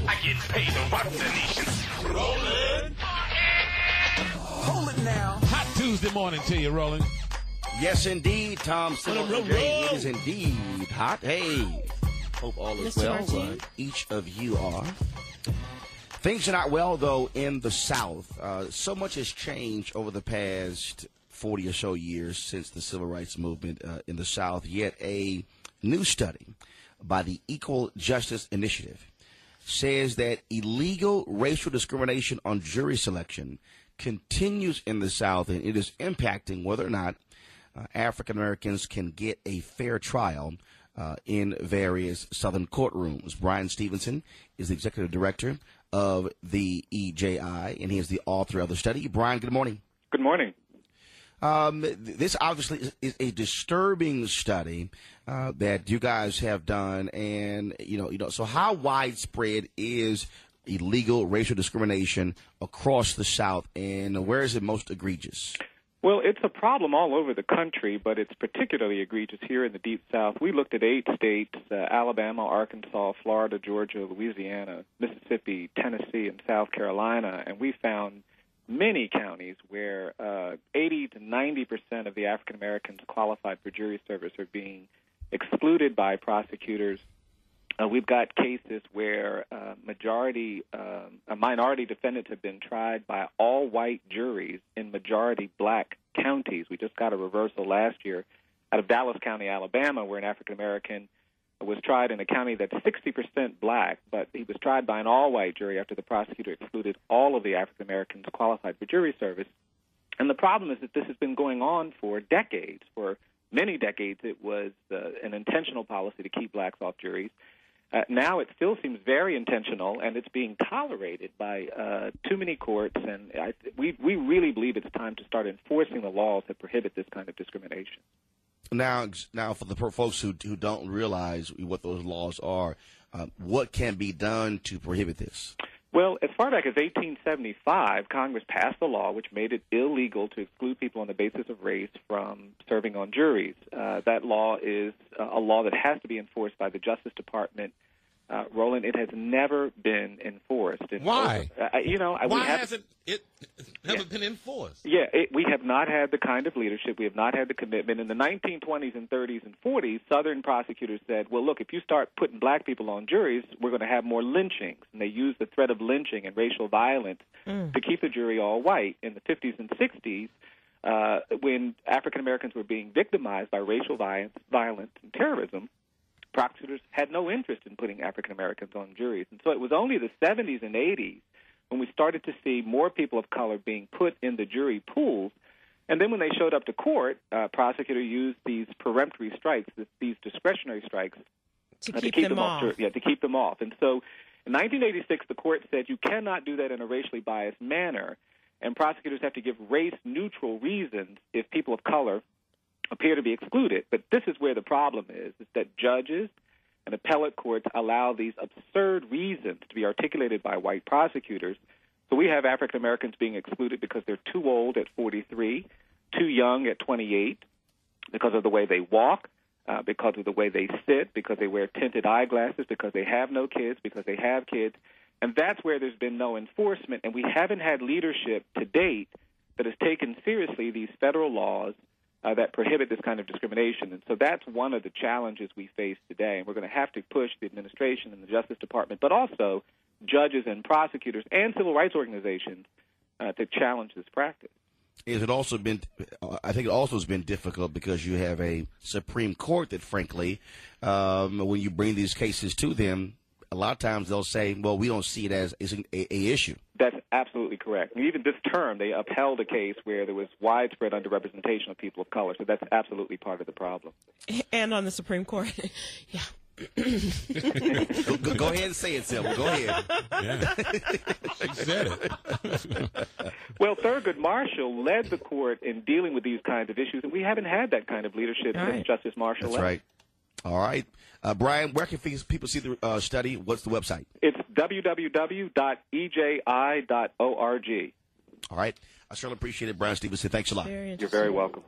I get paid to rock the nation. Rolling. Hold it now. Hot Tuesday morning to you, Rolling. Yes, indeed, Tom. It is indeed hot. Hey, hope all is well. Each of you are. Things are not well, though, in the South. So much has changed over the past 40 or so years since the civil rights movement in the South. Yet a new study by the Equal Justice Initiative says that illegal racial discrimination on jury selection continues in the South, and it is impacting whether or not African Americans can get a fair trial in various Southern courtrooms. Bryan Stevenson is the executive director of the EJI, and he is the author of the study. Bryan, good morning. Good morning. This obviously is a disturbing study that you guys have done, and so how widespread is illegal racial discrimination across the South, and where is it most egregious? Well, it's a problem all over the country, but it's particularly egregious here in the Deep South. We looked at 8 states, Alabama, Arkansas, Florida, Georgia, Louisiana, Mississippi, Tennessee, and South Carolina, and we found many counties where 80 to 90% of the African Americans qualified for jury service are being excluded by prosecutors. We've got cases where minority defendants have been tried by all-white juries in majority-black counties. We just got a reversal last year out of Dallas County, Alabama, where an African-American was tried in a county that's 60% black, but he was tried by an all-white jury after the prosecutor excluded all of the African-Americans qualified for jury service. And the problem is that this has been going on for decades. For many decades, it was an intentional policy to keep blacks off juries. Now it still seems very intentional, and it's being tolerated by too many courts, and we really believe it's time to start enforcing the laws that prohibit this kind of discrimination. Now for the folks who don't realize what those laws are, what can be done to prohibit this? Well, as far back as 1875, Congress passed a law which made it illegal to exclude people on the basis of race from serving on juries. That law is a law that has to be enforced by the Justice Department. Roland, it has never been enforced. Why? Why hasn't it never been enforced? Yeah, we have not had the kind of leadership. We have not had the commitment. In the 1920s and 30s and 40s, Southern prosecutors said, well, look, if you start putting black people on juries, we're going to have more lynchings. And they used the threat of lynching and racial violence to keep the jury all white. In the 50s and 60s, when African Americans were being victimized by racial violence and terrorism, prosecutors had no interest in putting African Americans on juries. And so it was only the 70s and 80s when we started to see more people of color being put in the jury pools. And then when they showed up to court, prosecutors used these peremptory strikes, these discretionary strikes, to keep them off. To keep them off. And so in 1986, the court said you cannot do that in a racially biased manner, and prosecutors have to give race-neutral reasons if people of color appear to be excluded. But this is where the problem is that judges and appellate courts allow these absurd reasons to be articulated by white prosecutors. So we have African Americans being excluded because they're too old at 43, too young at 28, because of the way they walk, because of the way they sit, because they wear tinted eyeglasses, because they have no kids, because they have kids. And that's where there's been no enforcement, and we haven't had leadership to date that has taken seriously these federal laws that prohibit this kind of discrimination. And so that's one of the challenges we face today. And we're going to have to push the administration and the Justice Department, but also judges and prosecutors and civil rights organizations to challenge this practice. I think it also has been difficult because you have a Supreme Court that, frankly, when you bring these cases to them, a lot of times they'll say, well, we don't see it as an issue. That's absolutely correct. And even this term, they upheld a case where there was widespread underrepresentation of people of color. So that's absolutely part of the problem. And on the Supreme Court, yeah. Go ahead and say it, Silver. Go ahead. Yeah. She said it. Well, Thurgood Marshall led the court in dealing with these kinds of issues, and we haven't had that kind of leadership since Justice Marshall left. That's right. All right. Bryan, where can people see the study? What's the website? It's www.eji.org. All right. I certainly appreciate it, Bryan Stevenson. Thanks a lot. You're very welcome.